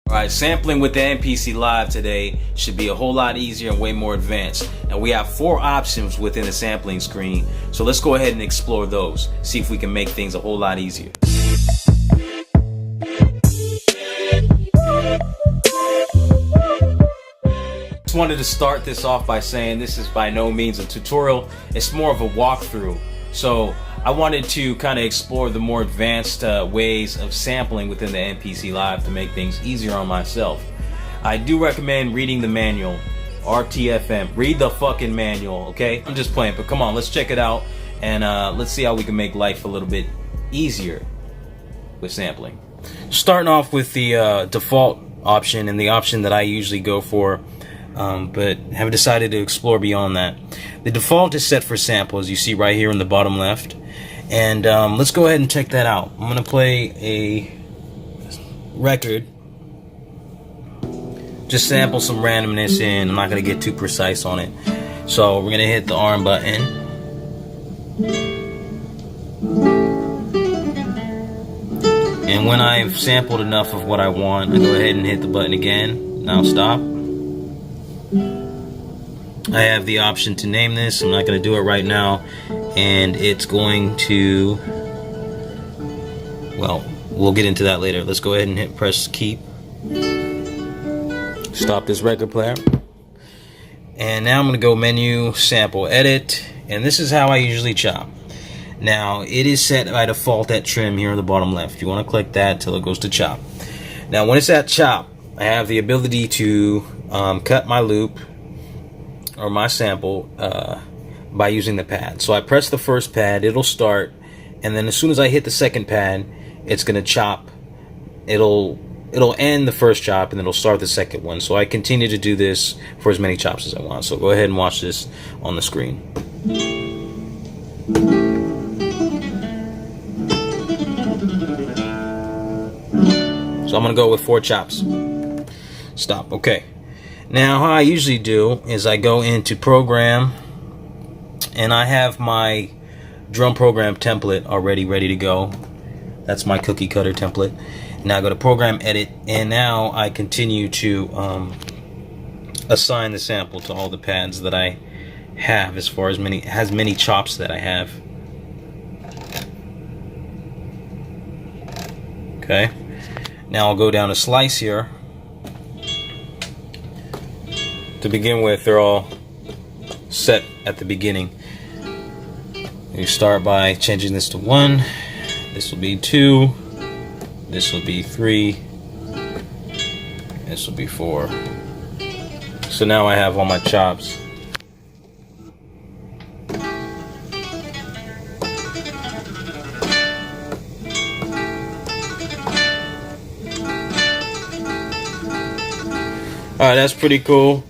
Alright, sampling with the MPC Live today should be a whole lot easier and way more advanced. And we have 4 options within the sampling screen. So let's go ahead and explore those. See if we can make things a whole lot easier. Just wanted to start this off by saying this is by no means a tutorial. It's more of a walkthrough. So I wanted to kind of explore the more advanced ways of sampling within the MPC Live to make things easier on myself. I do recommend reading the manual, RTFM. Read the fucking manual, okay? I'm just playing, but come on, let's check it out and let's see how we can make life a little bit easier with sampling. Starting off with the default option and the option that I usually go for, but have decided to explore beyond that. The default is set for sample, as you see right here in the bottom left. And let's go ahead and check that out. I'm going to play a record. Just sample some randomness in. I'm not going to get too precise on it. So we're going to hit the arm button. And when I've sampled enough of what I want, I go ahead and hit the button again. Now stop. I have the option to name this. I'm not going to do it right now. And it's going to, well, we'll get into that later. Let's go ahead and press keep. Stop this record player. And now I'm going to go menu, sample, edit. And this is how I usually chop. Now, it is set by default at trim here on the bottom left. You want to click that till it goes to chop. Now, when it's at chop, I have the ability to cut my loop or my sample by using the pad. So I press the first pad, it'll start, and then as soon as I hit the second pad, it's gonna chop. It'll end the first chop and it'll start the second one. So I continue to do this for as many chops as I want. So go ahead and watch this on the screen. So I'm gonna go with 4 chops. Stop. Okay. Now, how I usually do is I go into program and I have my drum program template already ready to go. That's my cookie cutter template. Now I go to program edit, and now I continue to assign the sample to all the pads that I have as far as many chops that I have. Okay. Now I'll go down to slice here. To begin with, they're all set at the beginning. You start by changing this to 1. This will be 2. This will be 3. This will be 4. So now I have all my chops. Alright, that's pretty cool.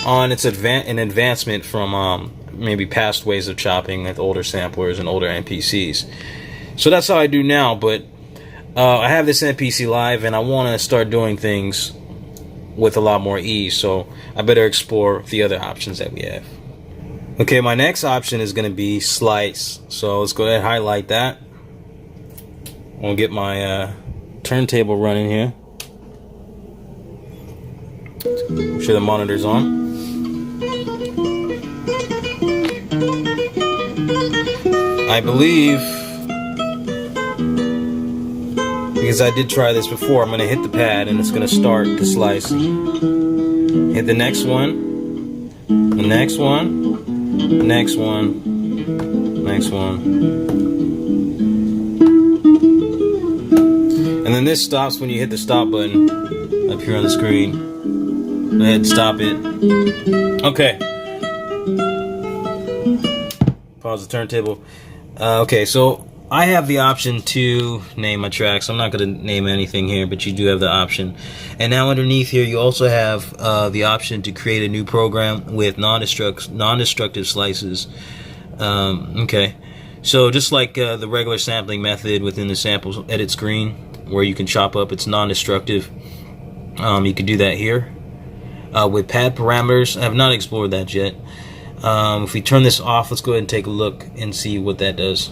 It's an advancement from maybe past ways of chopping with older samplers and older MPCs. So that's how I do now, but I have this MPC Live and I want to start doing things with a lot more ease, so I better explore the other options that we have. Okay, my next option is going to be slice. So let's go ahead and highlight that. I'll get my turntable running here. Make sure the monitor's on. I believe, because I did try this before, I'm going to hit the pad and it's going to start the slice. Hit the next one, the next one, the next one, next one. And then this stops when you hit the stop button up here on the screen. Go ahead and stop it. Okay. Pause the turntable. Okay, so I have the option to name my tracks. I'm not going to name anything here, but you do have the option. And now underneath here, you also have the option to create a new program with non-destructive slices. Okay, so just like the regular sampling method within the sample edit screen, where you can chop up, it's non-destructive. You can do that here. With pad parameters, I have not explored that yet. If we turn this off, let's go ahead and take a look and see what that does.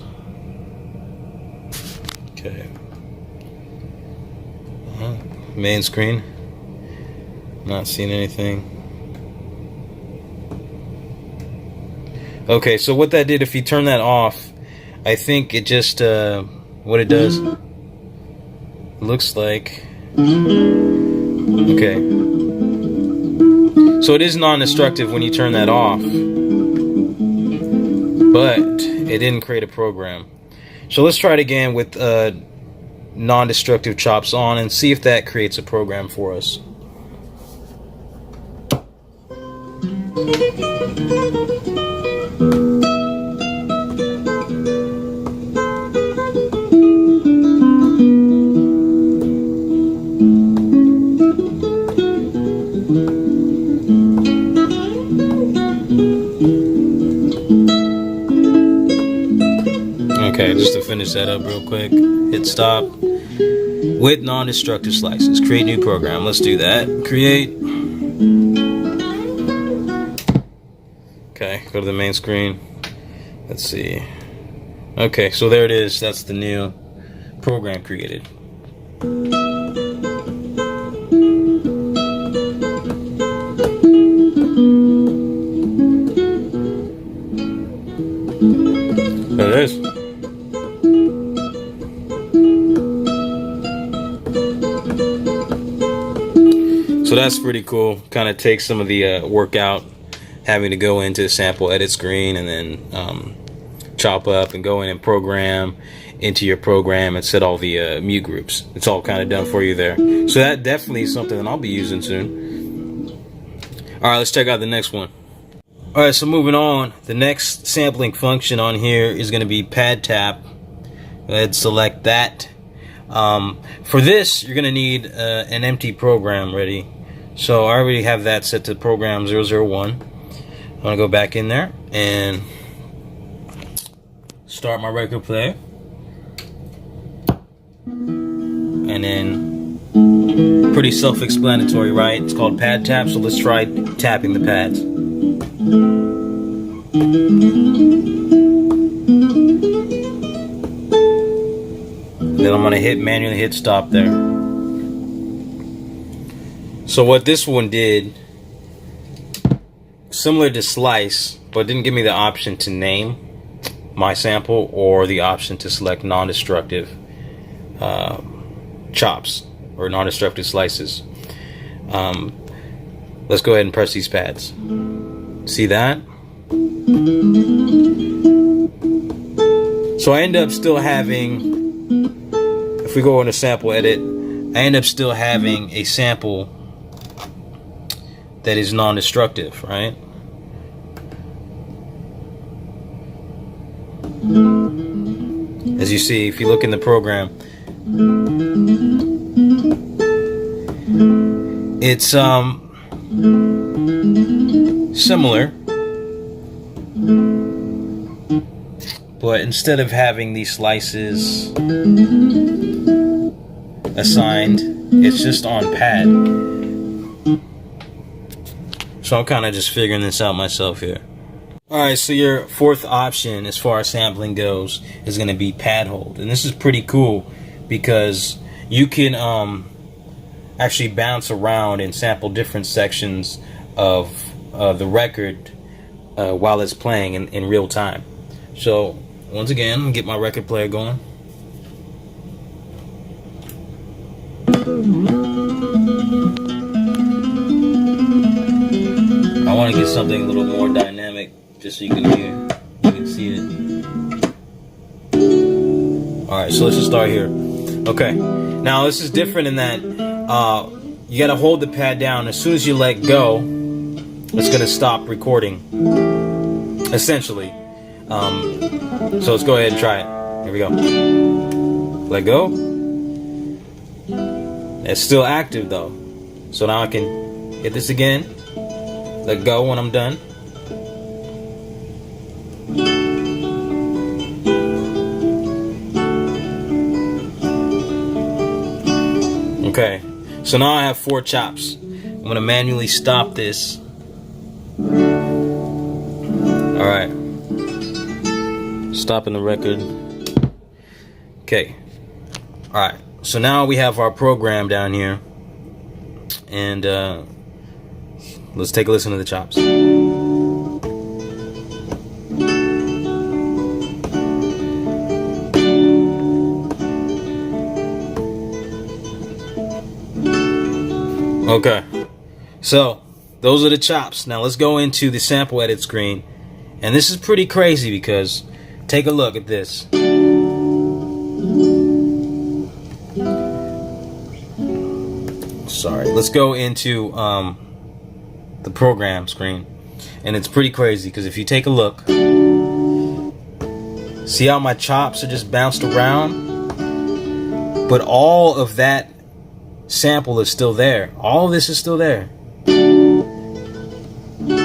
Okay. Main screen. Not seeing anything. Okay, so what that did, if you turn that off, I think it just, what it does, looks like, okay. So it is non-destructive when you turn that off, but it didn't create a program. So let's try it again with non-destructive chops on and see if that creates a program for us. Okay, just to finish that up real quick, hit stop. With non-destructive slices, create new program. Let's do that. Create. Okay, go to the main screen. Let's see. Okay, so there it is. That's the new program created. There it is. So that's pretty cool. Kind of takes some of the work out, having to go into the sample edit screen and then chop up and go in and program into your program and set all the mute groups. It's all kind of done for you there. So that definitely is something that I'll be using soon. All right, let's check out the next one. All right, so moving on, the next sampling function on here is going to be pad tap. Go ahead and select that. For this, you're going to need an empty program ready. So I already have that set to program 001. I'm going to go back in there and start my record player. And then, pretty self-explanatory, right? It's called pad tap, so let's try tapping the pads. Then I'm going to manually hit stop there. So what this one did, similar to slice, but didn't give me the option to name my sample or the option to select non-destructive chops or non-destructive slices. Let's go ahead and press these pads. See that? So I end up still having, if we go into sample edit, I end up still having a sample that is non-destructive, right? As you see, if you look in the program, it's similar, but instead of having these slices assigned, it's just on pad. So I'm kind of just figuring this out myself here. Alright, so your fourth option as far as sampling goes is going to be pad hold. And this is pretty cool because you can actually bounce around and sample different sections of the record while it's playing in real time. So once again, I'm going to get my record player going. I want to get something a little more dynamic just so you can hear, you can see it. Alright, so let's just start here. Okay, now this is different in that you got to hold the pad down. As soon as you let go, it's going to stop recording, essentially. So let's go ahead and try it. Here we go. Let go. It's still active though. So now I can hit this again. Let go when I'm done. Okay, so now I have 4 chops. I'm gonna manually stop this. Alright. Stopping the record. Okay. Alright, so now we have our program down here. And let's take a listen to the chops. Okay, so those are the chops. Now let's go into the sample edit screen. And this is pretty crazy because take a look at this. Sorry, let's go into the program screen. And it's pretty crazy because if you take a look, see how my chops are just bounced around? But all of that sample is still there. All of this is still there.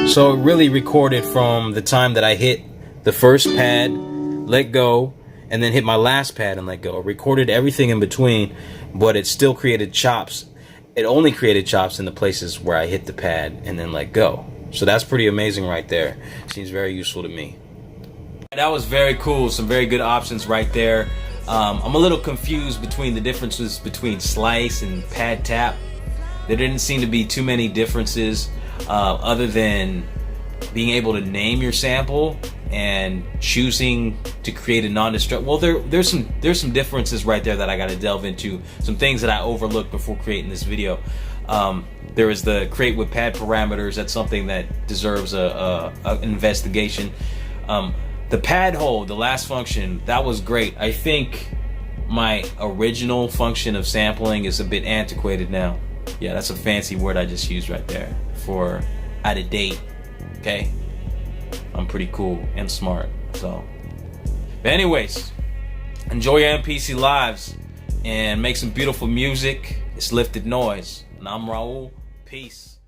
So it really recorded from the time that I hit the first pad, let go, and then hit my last pad and let go. It recorded everything in between, but it still created chops. It only created chops in the places where I hit the pad and then let go. So that's pretty amazing right there. Seems very useful to me. That was very cool. Some very good options right there. I'm a little confused between the differences between slice and pad tap. There didn't seem to be too many differences other than being able to name your sample and choosing to create a non-destructible. Well, there's some differences right there that I got to delve into. Some things that I overlooked before creating this video. There is the create with pad parameters. That's something that deserves an investigation. The pad hold, the last function, that was great. I think my original function of sampling is a bit antiquated now. Yeah, that's a fancy word I just used right there for out of date. Okay, I'm pretty cool and smart. So, but anyways, enjoy your MPC lives and make some beautiful music. It's Lifted Noise, and I'm Raul. Peace.